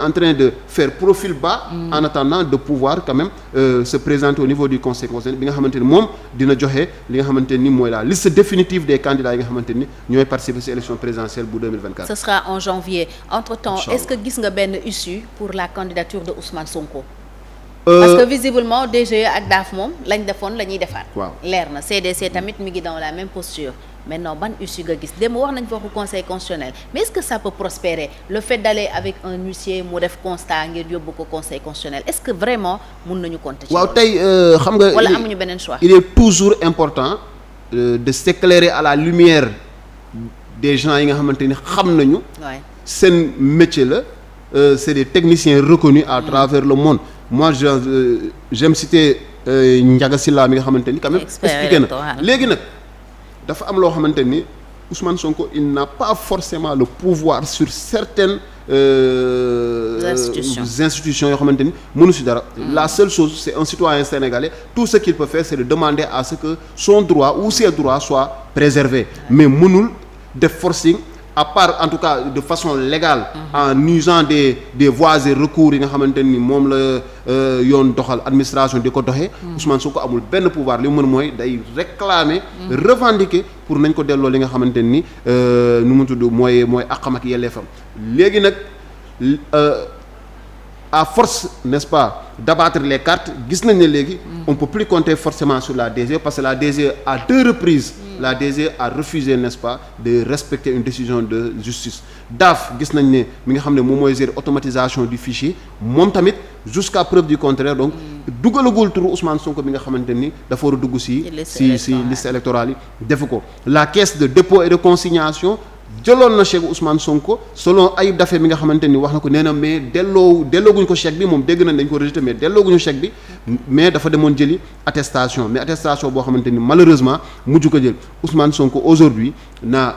en train de faire profil bas en attendant de pouvoir quand même se présenter au niveau du conseil constitutionnel bi nga xamante ni moom dina joxe li nga xamante ni mooy la liste définitive des candidats yi nga xamante ni ñooy participer ci élection présidentielle bu 2024. Ce sera en janvier. Entre-temps, est-ce que gis nga benn issue pour la candidature de Ousmane Sonko? Parce que visiblement DGE ak DAF moom lañ defoon la ñuy defaat. waaw leer na CDC tamit mi ngi dans la même posture. Maintenant ban issue nga gis démb wax nañ fa waxu conseil constitutionnel mais est-ce que ça peut prospérer le fait d'aller avec un huissier mu def constat ngir yóbbu ko conseil constitutionnel est-ce que vraiment mun nañu compter ci waaw tey xam nga wala amuñu beneen choix. il est toujours important de s'éclairer à la lumière des gens yi nga xamante ni xam nañu seen métier la c'est des techniciens reconnus à travers le monde. Moi j'aime citer Ndiaga Sylla mi nga xamante ni quand même expliqué na léegi nag dafa am loo xamante ni Ousmane Sonko il n'a pas forcément le pouvoir sur certaines institutions yoo xamante ni mënu ci dara. La seule chose c'est un citoyen sénégalais tout ce qu'il peut faire c'est de demander à ce que son droit ou ses droits soient préservés mais mënul def forcing à part en tout cas de façon légale en usant des voies et recours yi nga xamante ni moom la yoon doxal administration di ko doxee Ousmane Sonko amul benn pouvoir li mu mën mooy day réclamer revendiquer pour nañ ko delloo li nga xamante ni nu mu tudd mooy àqam ak yelleefam léegi nag à force n'est-ce pas d'abattre les cartes gis nañ ne léegi on peut plus compter forcément sur la DG parce que la DG à 2 reprises la DG a refusé n'est-ce pas de respecter une décision de justice DAF gis nañ ne mi nga xam ne moom mooy gérer automatisation du fichier moom tamit jusqu'à preuve du contraire donc dugalagul turu Ousmane Sonko bi nga xamante ni dafa war a dugg ci liste électorale yi defu ko la caisse de dépôt et de consignation jëloon na chèque Ousmane Sonko selon Ayib Daffé mi nga xamante ni wax na ko nee na mais dellooguñ ko chèque bi moom dégg nañ dañ ko rejeté mais dellooguñu chèque bi mais dafa demoon jëli attestation mais attestation boo xamante ni malheureusement mujj ko jël Ousmane Sonko aujourd'hui n'a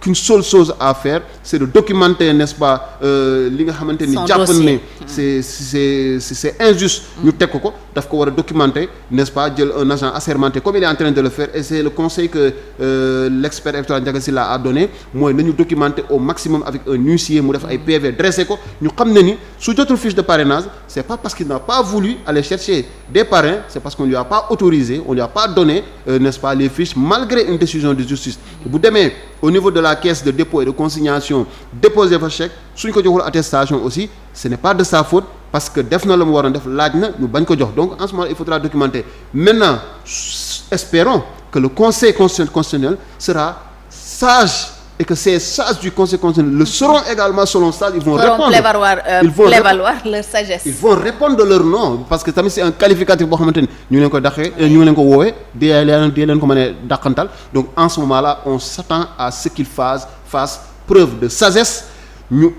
qu'une seule chose à faire c'est de documenter n'est-ce pas li nga xamante ni jàpp ne c'est injuste ñu teg ko daf ko war a documenter n'est-ce pas jël un agent assermenté comme il est en train de le faire et c'est le conseil que l'expert électoral Ndiaga Sylla a donné mooy nañu documenter au maximum avec un huissier mu def ay PV dressé ko ñu xam ne ni su jotul fiche de parrainage c'est pas parce qu'il n'a pas voulu aller chercher des parrains c'est parce qu'on lui a pas autorisé on lui a pas donné n'est-ce pas les fiches malgré une décision de justice bu demee au niveau de la caisse de dépôt et de consignation déposer fa chèque suñ ko joxul attestation aussi ce n'est pas de sa faute parce que def na la mu waroon def laaj na ñu bañ ko jox donc en ce moment il faudra documenter maintenant espérons que le conseil constitutionnel sera sage et que ces sages du conseil constitutionnel le seront également selon ça ils vont répondre prévaloir leur sagesse ils vont répondre de leur nom parce que tamit c'est un qualificatif boo xamante ni ñu leen ko daqee ñu ngi leen ko woowee di leen ko mën a dàqantal donc en ce moment là on s'attend à ce qu'ils fassent preuve de sagesse ñu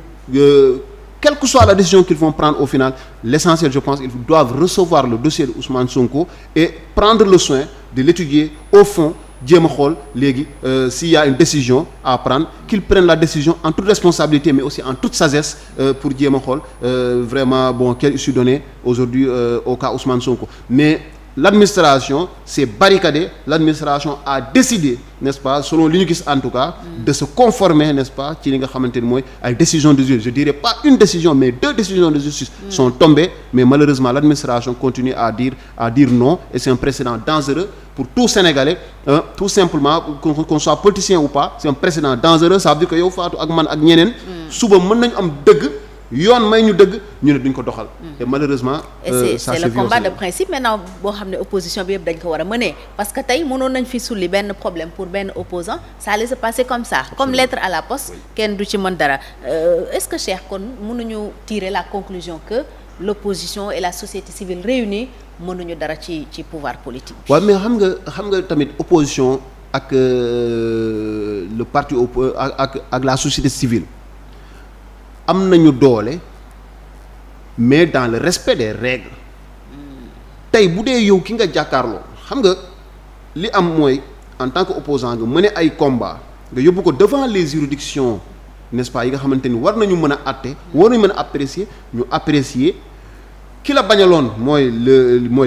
quelle que soit la décision qu'ils vont prendre au final l'essentiel je pense ils doivent recevoir le dossier de Ousmane Sonko et prendre le soin de l'étudier au fond jéem a xool léegi s'il y a une décision à prendre qu'ils prennent la décision en toute responsabilité mais aussi en toute sagesse pour jéem a xool vraiment bon quelle issue donner aujourd'hui au cas Ousmane Sonko mais l'administration s'est barricadée l'administration a décidé n'est-ce pas selon li ñu gis en tout cas de se conformer n'est-ce pas ci li nga xamante ni mooy ay décisions de justice je dirais pas une décision mais 2 décisions de justice sont tombées mais malheureusement l'administration continue à dire non et c'est un précédent dangereux pour tout Sénégalais tout simplement qu'on soit politicien ou pas c'est un précédent dangereux ça veut dire que yow Fatou ak man ak ñeneen suba mën nañu am dëgg yoon may ñu dëgg ñu ne duñ ko doxal et malheureusement c'est le combat de principe maintenant boo xam ne opposition bi yëpp dañ ko war a mener parce que tey mënoon nañ fi sulli benn problème pour benn opposant ça allait se passer comme ça comme lettre à la poste kenn du ci mën dara est-ce que Cheikh kon mënuñu tirer la conclusion que l'opposition et la société civile réunie mënuñu dara ci pouvoir politique bi. waaw mais xam nga tamit opposition ak le parti ak la société civile am nañu doole mais dans le respect des règles tey bu dee yow ki nga jàkkaarloo xam nga li am mooy en tant que opposant nga mener ay combat nga yóbbu ko devant les juridictions n'est-ce pas yi nga xamante ni war nañu mën a àtte war nañu mën a apprécier ñu apprécier ki la bañaloon mooy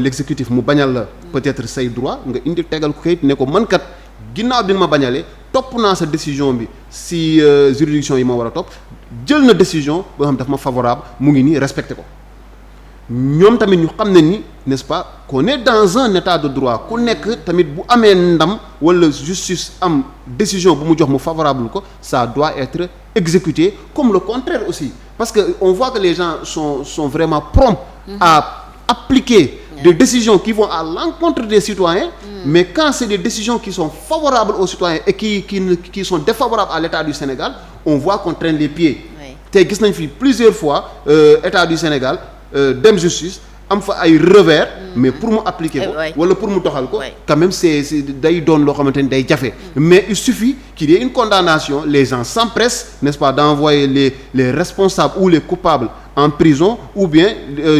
l'exécutif mu bañal la peut-être say droit nga indi tegal ko kayit ne ko man kat ginnaaw bi nga ma bañalee topp naa sa décision bi si juridiction yi ma war a topp jël na décision boo xam daf ma favorable mu ngi nii respecté ko ñoom tamit ñu xam ne ni n'est-ce pas qu'on est dans un état de droit ku nekk tamit bu amee ndam wala justice am décision bu mu jox mu favorable ko ça doit être exécuté comme le contraire aussi parce que on voit que les gens sont vraiment prompts à appliquer des décisions qui vont à l'encontre des citoyens mais quand c'est des décisions qui sont favorables aux citoyens et qui sont défavorables à l'État du Sénégal on voit qu'on traîne les pieds te gis nañ fi plusieurs fois État du Sénégal dem justice am fa ay revers mais pour mu appliquer ko wala pour mu doxal ko quand même c'est day doon loo xamante ni day jafe mais il suffit qu'il y ait une condamnation les gens s'empressent n'est-ce pas d'envoyer les responsables ou les coupables en prison ou bien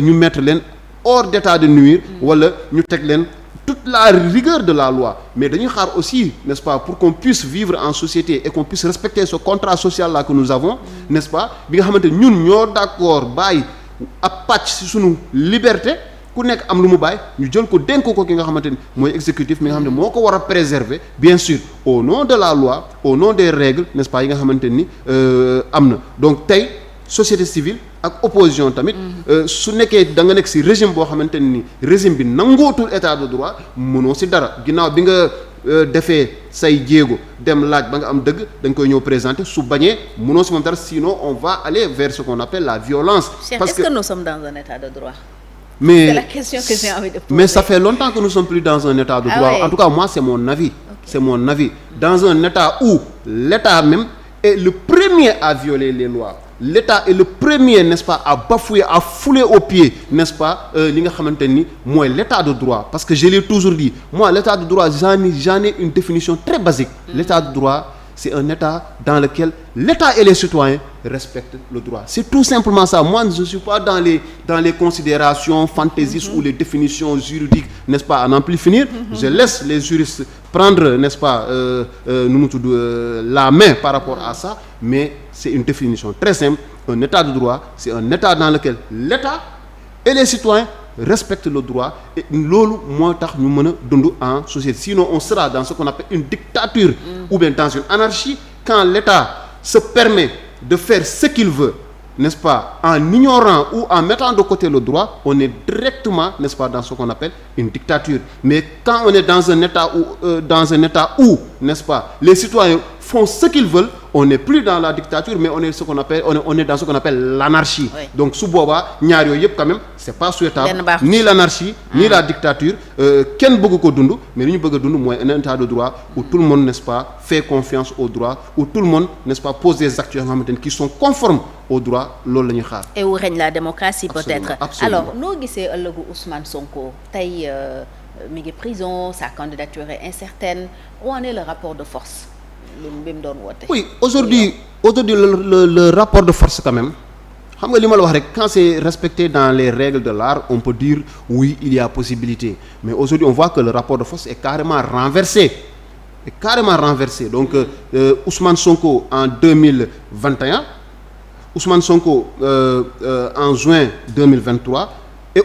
ñu mettre leen hors d'état de nuire wala ñu teg leen toute la rigueur de la loi mais dañuy xaar aussi n'est-ce pas pour qu'on puisse vivre en société et qu'on puisse respecter ce contrat social là que nous avons n'est-ce pas bi nga xamante ni ñun ñoo d'accord bàyyi ab pàcc ci sunu liberté ku nekk am lu mu bàyyi ñu jël ko dénk ko ki nga xamante ni mooy exécutif mi nga xam ne moo ko war a préserver bien sûr au nom de la loi au nom des règles n'est-ce pas yi nga xamante ni am na donc tey société civile ak opposition tamit su nekkee da nga nekk ci régime boo xamante ni régime bi nangootul état de droit mënoo ci dara ginnaaw bi nga defee say jéego dem laaj ba nga am dëgg da nga koy ñëw présenter su bañee mënoo ci moom dara sinon on va aller vers ce qu'on appelle la violence. Parce que nous sommes dans un état de droit. Mais c'est la question que j'ai envie de poser. Mais ça fait longtemps que nous sommes plus dans un état de droit. En tout cas moi c'est mon avis. Okay. C'est mon avis. Dans un état où l'état même est le premier à violer les lois. L'État est le premier, n'est-ce pas, à bafouer, à fouler aux pieds, n'est-ce pas, li nga xamante ni mooy l'état de droit. Parce que je l'ai toujours dit, moi l'état de droit j'en ai une définition très basique. L'état de droit, c'est un état dans lequel l'État et les citoyens respectent le droit. C'est tout simplement ça. Moi, je ne suis pas dans les considérations fantaisistes ou les définitions juridiques, n'est-ce pas, à n'en plus finir. Je laisse les juristes prendre, n'est-ce pas, la main par rapport à ça. Mais c'est une définition très simple. Un état de droit, c'est un état dans lequel l'État et les citoyens respectent le droit. Et loolu moo tax ñu mën a dund en société. Sinon, on sera dans ce qu'on appelle une dictature ou bien dans une anarchie quand l'État se permet de faire ce qu'il veut, n'est-ce pas, en ignorant ou en mettant de côté le droit, on est directement, n'est-ce pas, dans ce qu'on appelle une dictature. Mais quand on est dans un état où, n'est-ce pas, les citoyens font ce qu'ils veulent, on n'est plus dans la dictature, mais on est dans ce qu'on appelle l'anarchie. Oui. Donc su boobaa ñaar yooyu yëpp quand même c'est pas souhaitable, ni l'anarchie ni la dictature. Kenn bëgg ko dund, mais li ñu bëgg a dund mooy un état de droit où tout le monde, n'est-ce pas, fait confiance au droit, où tout le monde, n'est-ce pas, pose des actes yoo xamante ni qui sont conformes au droit. Loolu la ñuy xaar. Et où règne la démocratie peut-être. Absolument. Alors noo gisee ëllëgu Ousmane Sonko tey mi ngi prison, sa candidature est incertaine. Où en est le rapport de force? Oui, aujourd'hui le rapport de force quand même, xam nga li ma la wax rek, quand c'est respecté dans les règles de l'art, on peut dire oui, il y a possibilité. Mais aujourd'hui, on voit que le rapport de force est carrément renversé. Donc Ousmane Sonko en 2021, Ousmane Sonko en juin 2023 et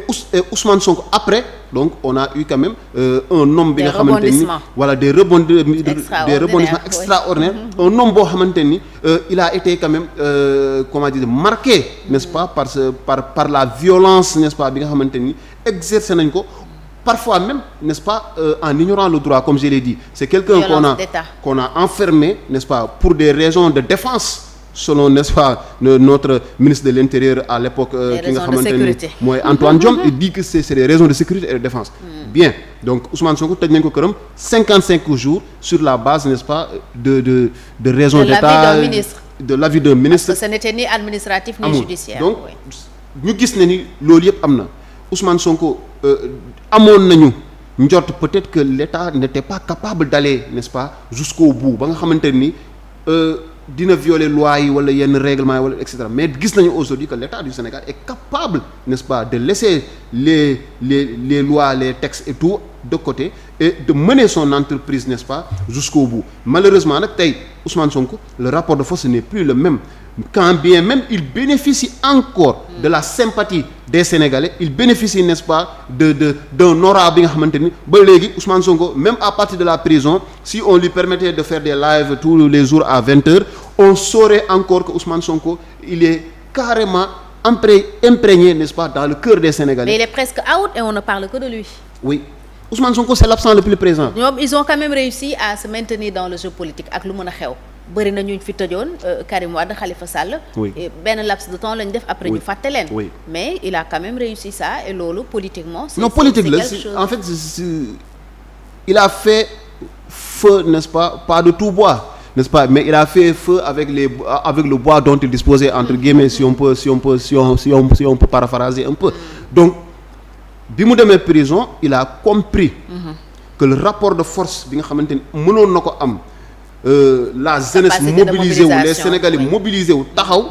Ousmane Sonko après. Donc on a eu quand même un homme bi nga xamante ni voilà des rebondissements extraordinaires. Un homme boo xamante ni il a été quand même comment dire marqué, n'est-ce pas, par la violence, n'est-ce pas, bi nga xamante ni exercé nañ ko parfois même, n'est-ce pas, en ignorant le droit, comme je l'ai dit. C'est quelqu'un qu'on a enfermé, n'est-ce pas, pour des raisons de défense. Selon, n'est-ce pas, notre ministre de l'Intérieur à l'époque, ki nga xamante ni mooy Antoine Diome, il dit que c'est des raisons de sécurité et de défense. Bien, donc Ousmane Sonko tëj nañ ko këram 55 jours sur la base, n'est-ce pas, de raisons d'État, de l'avis d'un ministre. Parce que ce n'était ni administratif ni judiciaire. Donc ñu gis ne ni loolu yëpp am na. Ousmane Sonko amoon nañu njort peut-être que l'État n'était pas capable d'aller, n'est-ce pas, jusqu'au bout ba nga xamante ni dina violer loi yi wala yenn règlement yi wala et cetera. Mais gis nañu aujourd'hui que l'État du Sénégal est capable, n'est-ce pas, de laisser les lois, les textes et tout de côté et de mener son entreprise, n'est-ce pas, jusqu'au bout. Malheureusement nag tey Ousmane Sonko, le rapport de force n'est plus le même. Quand bien même il bénéficie encore de la sympathie des Sénégalais il bénéficie n'est-ce pas d'un aura bi nga xamante ni ba léegi Ousmane Sonko même à partir de la prison si on lui permettait de faire des lives tous les jours à 20h on saurait encore que Ousmane Sonko il est carrément imprégné n'est-ce pas dans le cœur des Sénégalais. Mais il est presque out et on ne parle que de lui. Oui. Ousmane Sonko c'est l'absent le plus présent. ñoom ils ont quand même réussi à se maintenir dans le jeu politique ak lu mën a xew bëri na ñu fi tëjoon Karim Wade Khalifa Sall. Oui. benn laps de temps lañ def après ñu fàtte leen. Oui. Mais il a quand même réussi ça et loolu politiquement. non politique la en fait il a fait feu n'est-ce pas de tout bois n'est-ce pas mais il a fait feu avec le bois dont il disposait entre guillemets si on peut paraphraser un peu donc. bi mu demee prison il a compris que le rapport de force bi nga xamante ni mënoon na ko am la jeunesse mobilisée wu les Sénégalais mobilisés wu taxaw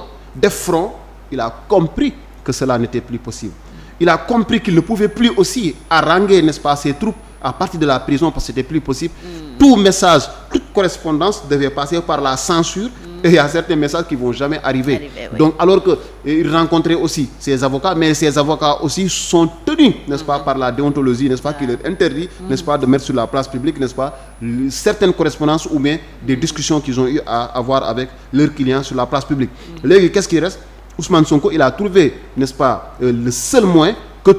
def front il a compris que cela n'était plus possible il a compris qu'il ne pouvait plus aussi haranguer n'est-ce pas ses troupes à partir de la prison parce que c'était plus possible tout message toute correspondance devait passer par la censure et il y a certains messages qui vont jamais arriver oui. Donc alors que il rencontrait aussi ses avocats mais ces avocats aussi sont tenus n'est-ce pas par la déontologie n'est-ce pas qui leur interdit n'est-ce pas de mettre sur la place publique n'est-ce pas certaines correspondances ou bien des discussions qu'ils ont eu à avoir avec leurs clients sur la place publique léegi qu'est-ce qui reste Ousmane Sonko il a trouvé n'est-ce pas le seul moyen que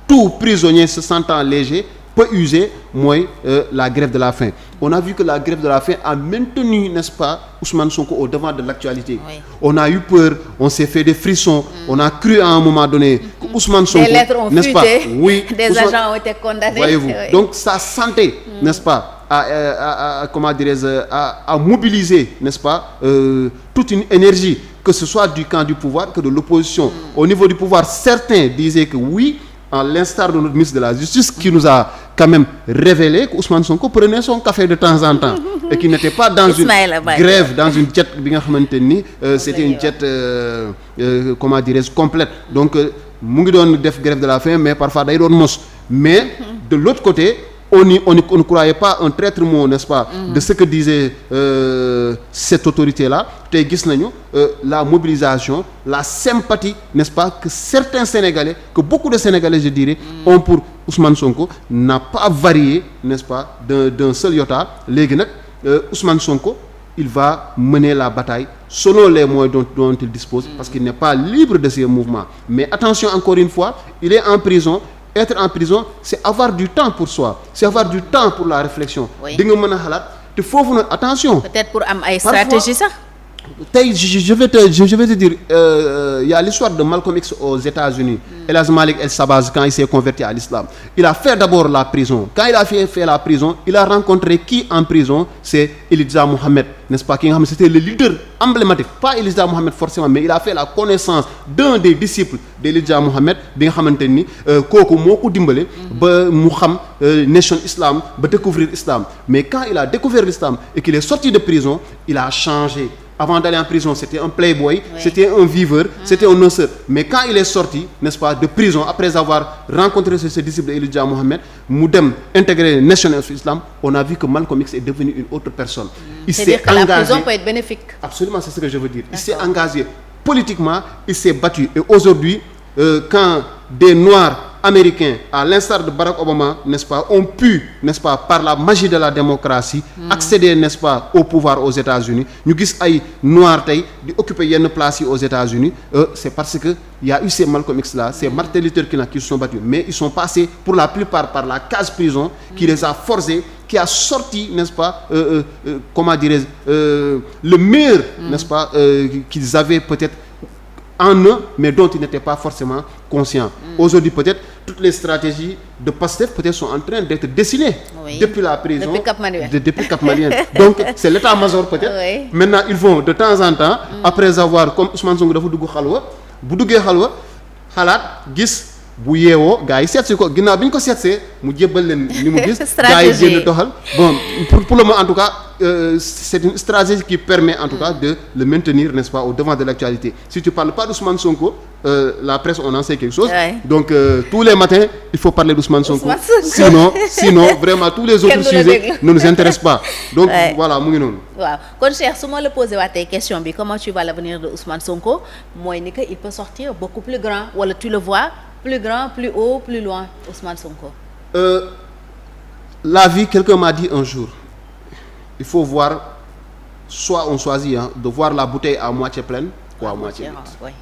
tout prisonnier se sentant léger peut user mooy la grève de la faim on a vu que la grève de la faim a maintenu n'est-ce pas Ousmane Sonko au devant de l'actualité oui. On a eu peur on s'est fait des frissons on a cru à un moment donné que Ousmane Sonko des lettres ont n'est-ce fuité, pas oui des Ousmane, agents ont été condamnés voyez-vous oui. Donc sa santé n'est-ce pas à comment dirais-je à mobiliser n'est-ce pas toute une énergie que ce soit du camp du pouvoir que de l'opposition au niveau du pouvoir certains disaient que oui à l'instar de notre ministre de la Justice qui nous a quand même révélé que Ousmane Sonko prenait son café de temps en temps et qui n'était pas dans une grève dans une jet bi nga xamante ni c'était une jet comment dirais-je complète donc mu ngi doon def grève de la faim mais parfois day doon mos mais de l'autre côté on ne croyait pas un traître mot n'est-ce pas de ce que disait cette autorité-là tey gis nañu la mobilisation la sympathie n'est-ce pas que certains Sénégalais que beaucoup de Sénégalais je dirais ont pour Ousmane Sonko n'a pas varié n'est-ce pas d'un seul iota léegi nag Ousmane Sonko il va mener la bataille selon les moyens dont il dispose parce qu'il n'est pas libre de ses mouvements mais attention encore une fois il est en prison être en prison c'est avoir du temps pour soi c'est avoir du temps pour la réflexion di nga mën a xalaat te foofu nag attention peut-être pour am ay stratégie sax tey je vais te dire il y a l'histoire de Malcolm X aux États-Unis El Hadj Malick El Sabaz quand il s'est converti à l'islam il a fait d'abord la prison quand il a fait la prison il a rencontré qui en prison c'est Elijah Muhammad n'est-ce pas ki nga xam ne c'était le leader emblématique pas Elijah Muhammad forcément mais il a fait la connaissance d'un des disciples d'Elijah Muhammad bi nga xamante ni kooku moo ko dimbale ba mu xam nation islam ba découvrir islam mais quand il a découvert l'islam et qu'il est sorti de prison il a changé. Avant d'aller en prison, c'était un playboy, oui. C'était un viveur, c'était un noceur. Mais quand il est sorti, n'est-ce pas, de prison, après avoir rencontré ce disciple Elijah Muhammad, mu dem intégrer National Islam, on a vu que Malcolm X est devenu une autre personne. Il s'est engagé. La prison peut être bénéfique. Absolument, c'est ce que je veux dire. Il s'est engagé politiquement, il s'est battu. Et aujourd'hui, quand des Noirs américains, à l'instar de Barack Obama, n'est-ce pas, ont pu, n'est-ce pas, par la magie de la démocratie, accéder, n'est-ce pas, au pouvoir aux États-Unis. Ñu gis ay noirs tey di occuper yenn place yi aux États-Unis, c'est parce que il y a eu ces Malcolm X là, ces Martin Luther King là qui se sont battus, mais ils sont passés pour la plupart par la case prison qui les a forcés, qui a sorti, n'est-ce pas, comment dirais-je, le meilleur, n'est-ce pas, qu'ils avaient peut-être en eux, mais dont ils n'étaient pas forcément conscients. Aujourd'hui, peut-être, toutes les stratégies de Pastef peut-être sont en train d'être dessinées depuis la prison, depuis Cap Manuel. Donc, c'est l'état-major peut-être. Oui. Maintenant, ils vont de temps en temps, après avoir, comme Ousmane Sonko dafa dugg xalwa, bu duggee xalwa, xalaat gis bu yeewoo gars yi seet si ko ginnaaw bi ñu ko seetsee mu jébbal leen li mu gis. gars yi génn doxal bon pour le moment en tout cas c'est une stratégie qui permet en tout cas de le maintenir, n'est-ce pas, au devant de l'actualité. Si tu parles pas d'Ousmane Sonko, la presse on en sait quelque chose. Ouais. Donc tous les matins il faut parler d'Ousmane Sonko. Sinon vraiment tous les autres sujets ne nous intéressent pas. Donc voilà mu ngi noonu. waaw kon Cheikh su ma la posé waatee question bi comment tu vois l'avenir de Ousmane Sonko mooy ni que il peut sortir beaucoup plus grand wala tu le vois plus grand, plus haut, plus loin, Ousmane Sonko. La vie, quelqu'un m'a dit un jour, il faut voir, soit on choisit de voir la bouteille à moitié pleine ou à moitié vide.